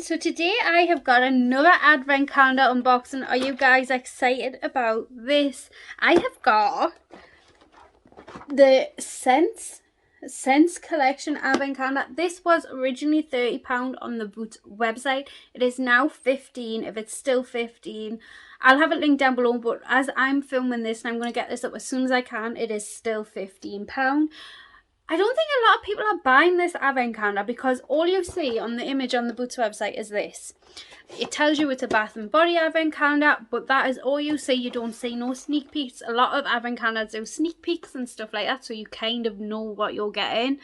so today I have got another advent calendar unboxing. Are you guys excited about this? I have got the Sence collection advent calendar. This was originally £30 on the Boots website. It is now 15, if it's still 15. I'll have it linked down below, but as I'm filming this and I'm going to get this up as soon as I can, it is still £15. I don't think a lot of people are buying this advent calendar because all you see on the image on the Boots website is this. It tells you it's a Bath and Body advent calendar, but that is all you see. You don't see no sneak peeks. A lot of advent calendars do sneak peeks and stuff like that, so you kind of know what you're getting.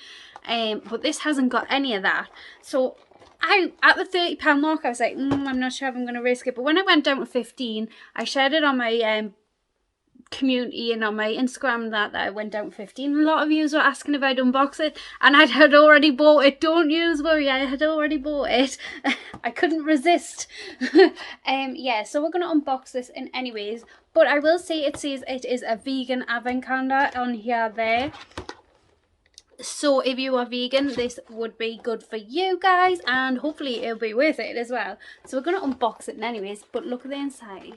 But this hasn't got any of that. So at the £30 mark, I was like, I'm not sure if I'm going to risk it. But when I went down to 15, I shared it on my community and on my Instagram that I went down to 15. A lot of you were asking if I'd unbox it, and I had already bought it. Don't you worry, I had already bought it. I couldn't resist. Yeah, so we're gonna unbox this in anyways, but I will say it says it is a vegan advent calendar on here there. So if you are vegan, this would be good for you guys, and hopefully it'll be worth it as well. So we're gonna unbox it in anyways, but look at the inside.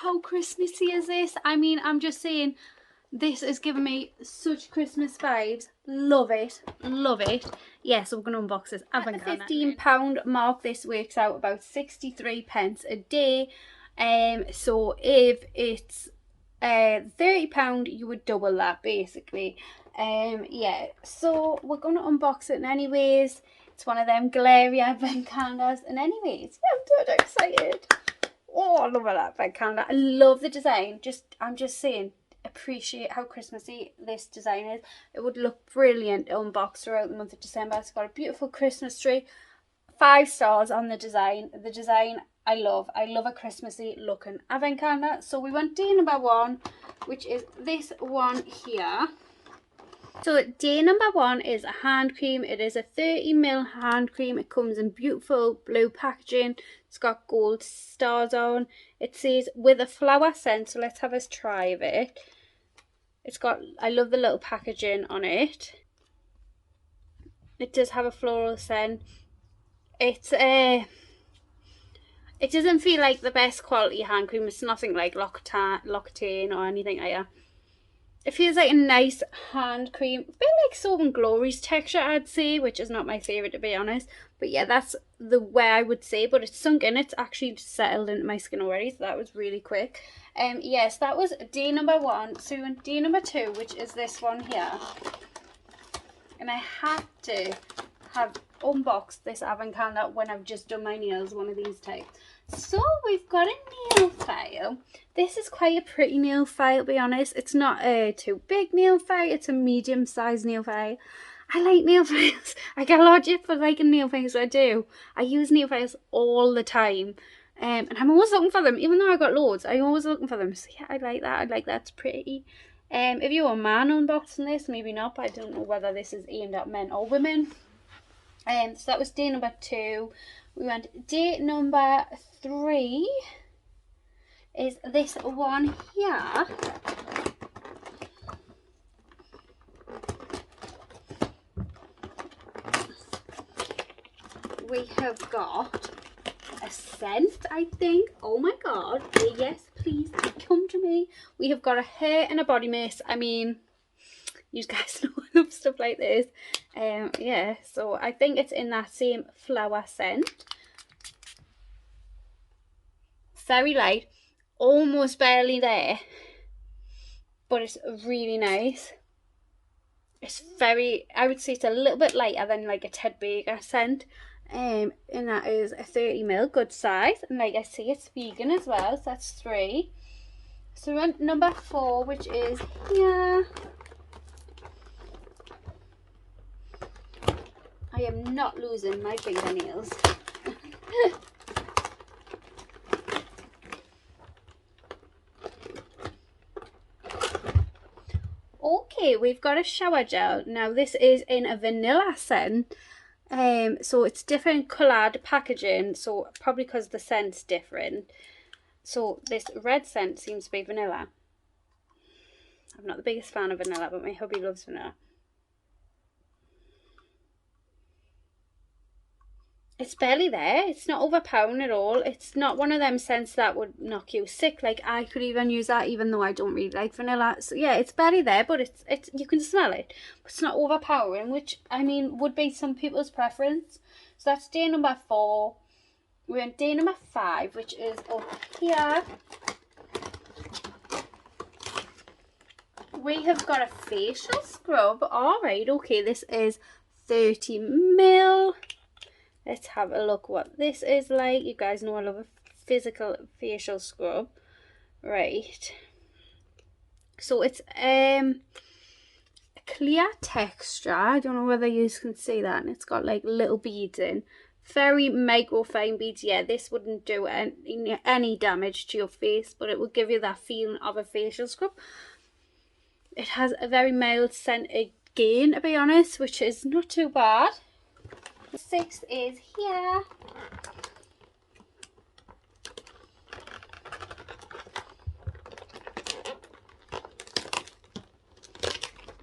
How Christmassy is this? I mean, I'm just saying, this is giving me such Christmas vibes. Love it. Love it. Yeah, so we're going to unbox this. At the £15 mark, this works out about 63 pence a day. So if it's £30, you would double that, basically. Yeah, so we're going to unbox it in anyways. It's one of them glary advent calendars. And anyways, I'm so excited. Oh, I love that advent calendar. I love the design. I'm just saying, appreciate how Christmassy this design is. It would look brilliant unboxed throughout the month of December. It's got a beautiful Christmas tree. 5 stars on the design. The design I love. I love a Christmassy looking advent calendar. So we went day number 1, which is this one here. So day number 1 is a hand cream. It is a 30ml hand cream. It comes in beautiful blue packaging. It's got gold stars on. It says with a flower scent. So let's have us try of it. It's got, I love the little packaging on it. It does have a floral scent. It's it doesn't feel like the best quality hand cream. It's nothing like L'Occitane or anything like that. It feels like a nice hand cream, a bit like Soap and Glory's texture, I'd say, which is not my favourite, to be honest. But yeah, that's the way I would say, but it's sunk in. It's actually settled into my skin already, so that was really quick. Yes, that was day number 1. So day number 2, which is this one here. And I had to have unboxed this advent calendar when I've just done my nails one of these times. So we've got a nail file. This is quite a pretty nail file, to be honest. It's not a too big nail file. It's a medium-sized nail file. I like nail files. I get a lot of shit for liking nail files. I do. I use nail files all the time. And I'm always looking for them. Even though I've got loads, I'm always looking for them. So yeah, I like that. I like that. It's pretty. If you're a man unboxing this, maybe not. But I don't know whether this is aimed at men or women. So that was day number 2. We went day number 3 is this one here. We have got a scent, I think. Oh my god. Yes, please come to me. We have got a hair and a body mist. I mean, you guys know I love stuff like this. Yeah, so I think it's in that same flower scent. Very light, almost barely there, but it's really nice. It's very, I would say it's a little bit lighter than like a Ted Baker scent. And that is a 30ml, good size. And like I say, it's vegan as well, so that's 3. So we went number 4, which is here. I am not losing my fingernails. Okay, we've got a shower gel. Now this is in a vanilla scent. So it's different coloured packaging, so probably because the scent's different. So this red scent seems to be vanilla. I'm not the biggest fan of vanilla, but my hubby loves vanilla. It's barely there. It's not overpowering at all. It's not one of them scents that would knock you sick. Like, I could even use that even though I don't really like vanilla. So yeah, it's barely there, but it's you can smell it. But it's not overpowering, which I mean would be some people's preference. So that's day number 4. We're on day number 5, which is up here. We have got a facial scrub. Alright, okay, this is 30 ml. Let's have a look what this is like. You guys know I love a physical facial scrub. Right. So it's a clear texture. I don't know whether you can see that. And it's got like little beads in. Very micro fine beads. Yeah, this wouldn't do any damage to your face, but it would give you that feeling of a facial scrub. It has a very mild scent again, to be honest, which is not too bad. The 6th is here.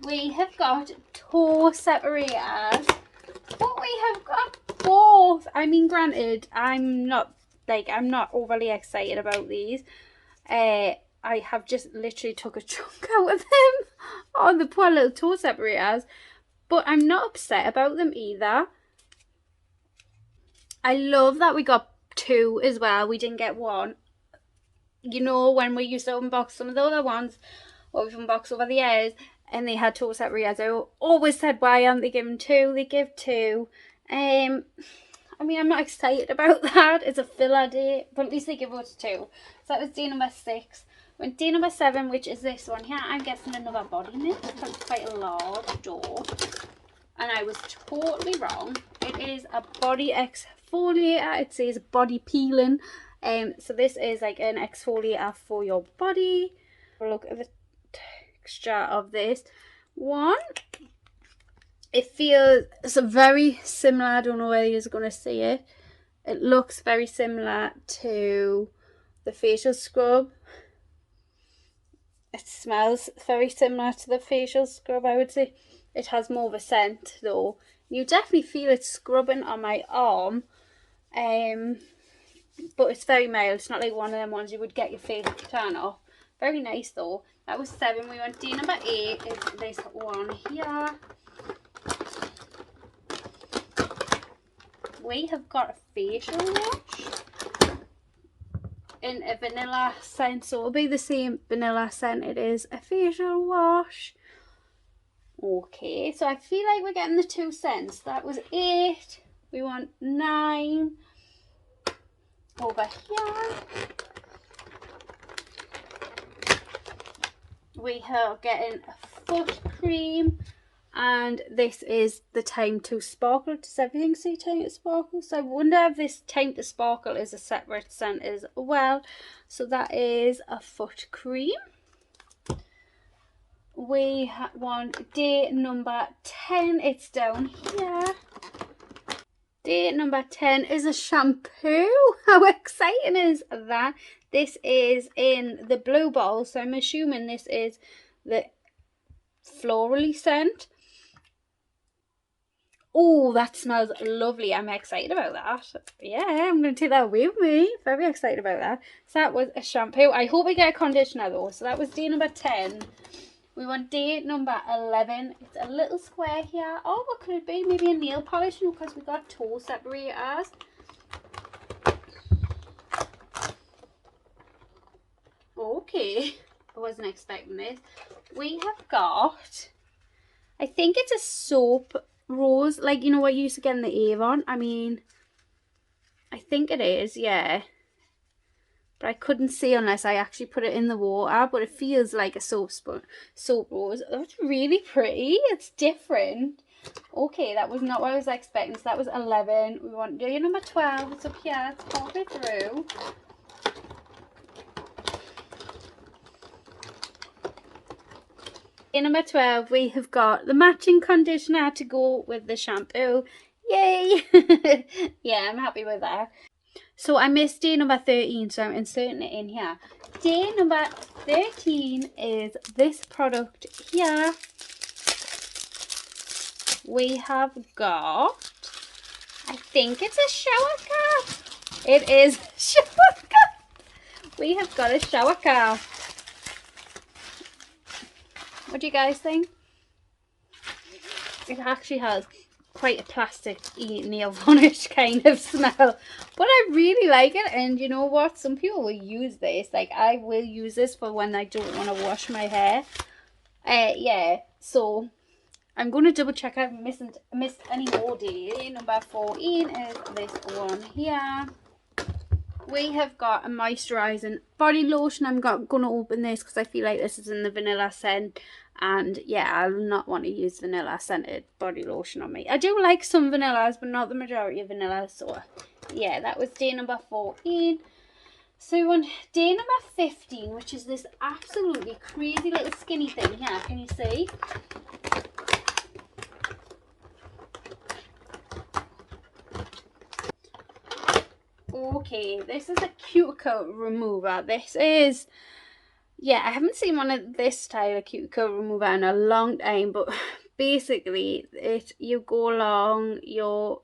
We have got toe separators, but we have got both. I mean, granted, I'm not overly excited about these. I have just literally took a chunk out of them on the poor little toe separators, but I'm not upset about them either. I love that we got 2 as well. We didn't get 1. You know, when we used to unbox some of the other ones, what we've unboxed over the years, and they had toe separators, I always said, why aren't they giving 2? They give 2. I mean, I'm not excited about that. It's a filler day, but at least they give us 2. So that was day number 6. When day number 7, which is this one here, I'm guessing another body mist because it's quite a large door. And I was totally wrong. It is a body exfoliator. It says body peeling. So this is like an exfoliator for your body. Look at the texture of this one. It feels very similar. I don't know whether you're going to see it. It looks very similar to the facial scrub. It smells very similar to the facial scrub, I would say. It has more of a scent though. You definitely feel it scrubbing on my arm. But it's very mild. It's not like one of them ones you would get your face to turn off. Very nice though. That was 7. We went day number 8 is this one here. We have got a facial wash in a vanilla scent, so it'll be the same vanilla scent. It is a facial wash. Okay, so I feel like we're getting the 2 scents. That was 8. We want 9 over here. We are getting a foot cream, and this is the Time to Sparkle. Does everything say Time to Sparkle? So I wonder if this Time to Sparkle is a separate scent as well. So that is a foot cream. We want day number 10. It's down here. Day number 10 is a shampoo. How exciting is that? This is in the blue bottle, so I'm assuming this is the florally scent. Oh, that smells lovely. I'm excited about that. Yeah, I'm going to take that with me. Very excited about that. So that was a shampoo. I hope we get a conditioner though. So that was day number 10. We want day number 11. It's a little square here. Oh, what could it be? Maybe a nail polish, because we got toe separators. Okay, I wasn't expecting this. We have got, I think it's a soap rose, like you know what you used to get in the Avon. I mean, I think it is, yeah. But I couldn't see unless I actually put it in the water. But it feels like a soap rose. That's really pretty. It's different. Okay, that was not what I was expecting. So that was 11. We want to do number 12. It's up here. Let's pop it through. In number 12, we have got the matching conditioner to go with the shampoo. Yay! Yeah, I'm happy with that. So I missed day number 13, so I'm inserting it in here. Day number 13 is this product here. We have got, I I think it's a shower cap. It is a shower cap. We have got a shower cap. What do you guys think? It actually has quite a plastic-y, nail varnish kind of smell, but I really like it. And you know what, some people will use this, like I will use this for when I don't want to wash my hair. Yeah, so I'm going to double check I haven't missed any more days. Number 14 is this one here. We have got a moisturising body lotion. I'm going to open this because I feel like this is in the vanilla scent. And yeah, I'll not want to use vanilla scented body lotion on me. I do like some vanillas, but not the majority of vanillas. So yeah, that was day number 14. So we want day number 15, which is this absolutely crazy little skinny thing here. Can you see? Okay, this is a cuticle remover. This is... yeah, I haven't seen one of this style of cuticle remover in a long time, but basically you go along your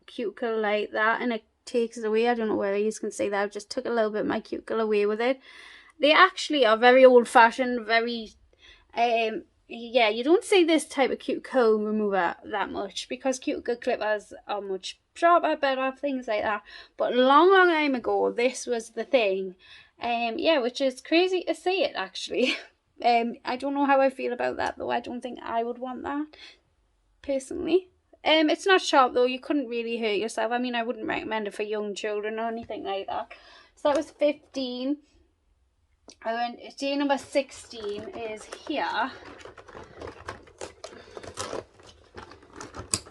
cuticle like that and it takes it away. I don't know whether you can see that. I just took a little bit of my cuticle away with it. They actually are very old-fashioned, very yeah, you don't see this type of cuticle remover that much because cuticle clippers are much sharper, better, things like that. But a long time ago, this was the thing. Yeah, which is crazy to see it actually. I don't know how I feel about that though. I don't think I would want that personally. It's not sharp though. You couldn't really hurt yourself. I mean, I wouldn't recommend it for young children or anything like that. So that was 15. And day number 16 is here.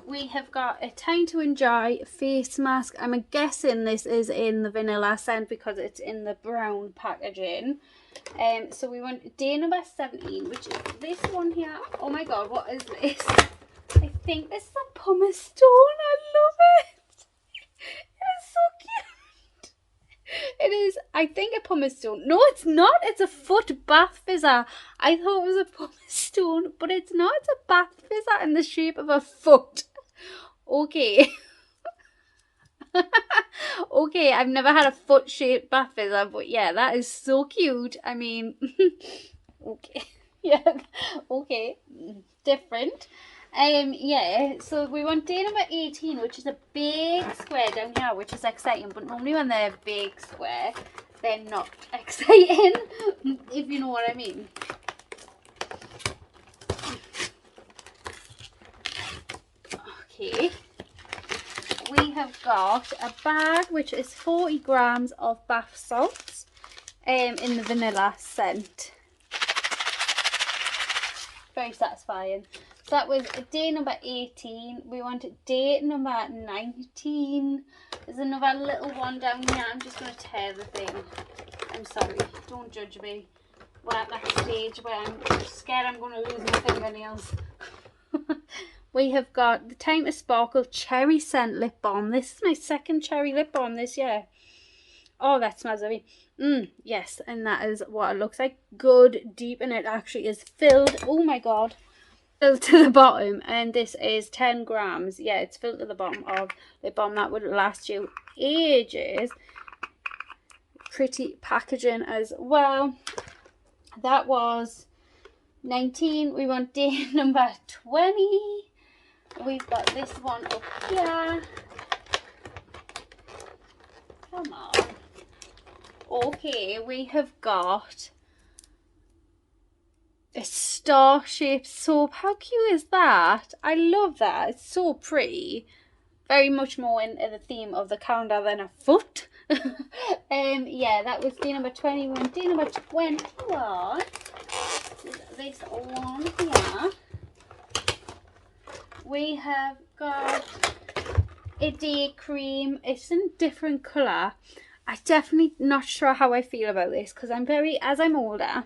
We have got a Time to Enjoy face mask. I'm guessing this is in the vanilla scent because it's in the brown packaging. So we want day number 17, which is this one here. Oh my god, what is this? I think this is a pumice stone. I love it. It's so cute. It is, I think, a pumice stone. No, it's not. It's a foot bath fizzer. I thought it was a pumice stone, but it's not. It's a bath fizzer in the shape of a foot. Okay. Okay, I've never had a foot-shaped bath fizzer, but yeah, that is so cute. I mean, okay. Yeah, okay. Different. Yeah, so we want day number 18, which is a big square down here, which is exciting, but normally when they're big square, they're not exciting, if you know what I mean. Okay, we have got a bag which is 40 grams of bath salts in the vanilla scent. Very satisfying. So that was day number 18. We want day number 19. There's another little one down here. I'm just going to tear the thing. I'm sorry, don't judge me. We're at that stage where I'm scared I'm going to lose my fingernails. We have got the Time to Sparkle Cherry Scent Lip Balm. This is my second cherry lip balm this year. Oh, that smells lovely. Yes, and that is what it looks like. Good, deep, and it actually is filled. Oh my god. Filled to the bottom, and this is 10 grams. Yeah, it's filled to the bottom of lip balm. That would last you ages. Pretty packaging as well. That was 19. We want day number 20. We've got this one up here. Come on. Okay, we have got a star-shaped soap. How cute is that? I love that. It's so pretty. Very much more in the theme of the calendar than a foot. Yeah, that was day number 21. Day number 21 is this one here. We have got a day cream. It's in a different colour. I'm definitely not sure how I feel about this because as I'm older,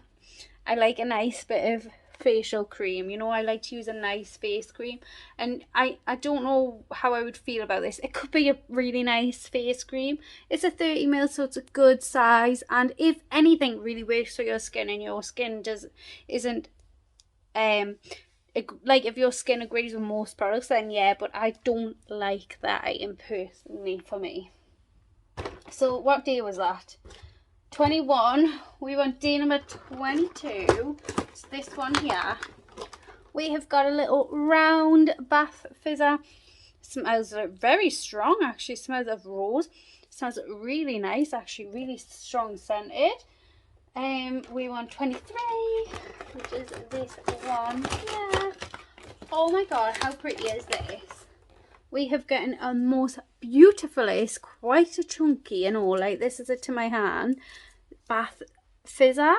I like a nice bit of facial cream. You know, I like to use a nice face cream, and I don't know how I would feel about this. It could be a really nice face cream. It's a 30ml, so it's a good size, and if anything really works for your skin and your skin isn't like if your skin agrees with most products, then yeah, but I don't like that item personally for me. So what day was that? 21. We want day number 22. It's this one here. We have got a little round bath fizzer. Smells very strong, actually. Smells of rose. Smells really nice, actually. Really strong scented. We want 23, which is this one here. Oh my god, how pretty is this? We have gotten a most beautiful, it's quite a chunky and all, like this is it to my hand, bath fizzer.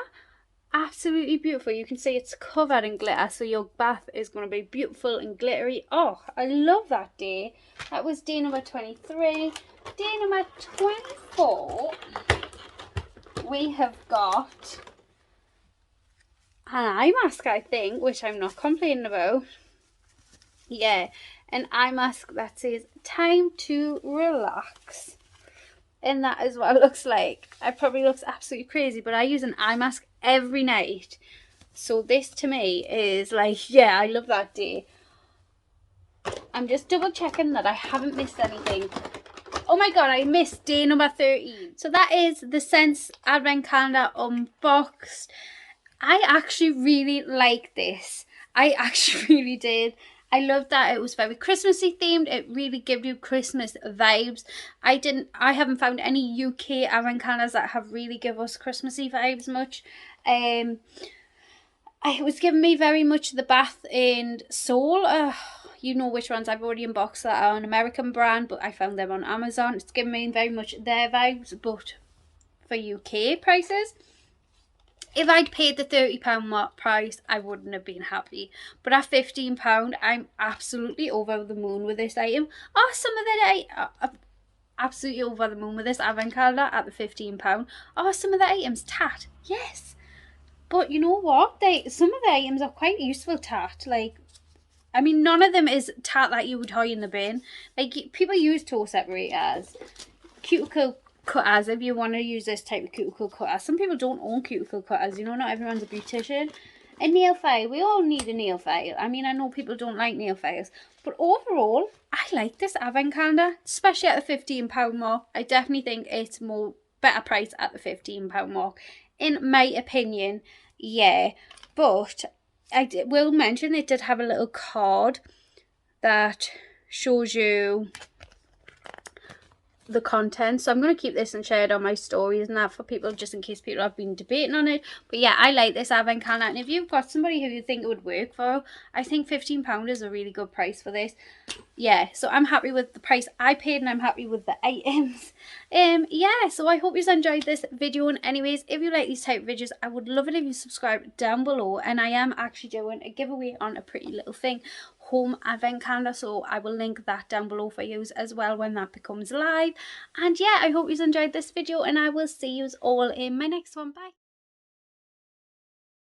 Absolutely beautiful. You can see it's covered in glitter, so your bath is going to be beautiful and glittery. Oh, I love that day. That was day number 23. Day number 24, we have got an eye mask, I think, which I'm not complaining about. Yeah, an eye mask that says time to relax. And that is what it looks like. It probably looks absolutely crazy, but I use an eye mask every night. So this to me is like, yeah, I love that day. I'm just double checking that I haven't missed anything. Oh my god, I missed day number 13. So that is the Sence Advent Calendar unboxed. I actually really like this. I actually really did. I loved that it was very Christmassy themed. It really gave you Christmas vibes. I haven't found any UK advent calendars that have really give us Christmassy vibes much. It was giving me very much the Bath and Soul. You know which ones I've already unboxed that are an American brand, but I found them on Amazon. It's giving me very much their vibes, but for UK prices. If I'd paid the £30 price, I wouldn't have been happy. But at £15, I'm absolutely over the moon with this item. Oh, some of the absolutely over the moon with this advent calendar at the £15. Oh, some of the items tat, yes. But you know what? Some of the items are quite useful tat. Like, I mean, none of them is tat that you would throw in the bin. Like, people use toe separators, cuticle cutters if you want to use this type of cuticle cutter. Some people don't own cuticle cutters, you know, not everyone's a beautician. A nail file, we all need a nail file. I mean, I know people don't like nail files, but overall I like this advent calendar, especially at the £15 mark. I definitely think it's better price at the £15 mark in my opinion. Yeah, but I will mention it did have a little card that shows you the content, so I'm going to keep this and share it on my stories and that for people, just in case people have been debating on it. But yeah, I like this advent calendar, and if you've got somebody who you think it would work for, I think £15 is a really good price for this. Yeah, so I'm happy with the price I paid, and I'm happy with the items. Yeah, so I hope you enjoyed this video, and anyways, if you like these type of videos, I would love it if you subscribe down below. And I am actually doing a giveaway on a pretty little thing, home advent calendar, so I will link that down below for you as well when that becomes live. And yeah, I hope you enjoyed this video, and I will see you all in my next one. Bye.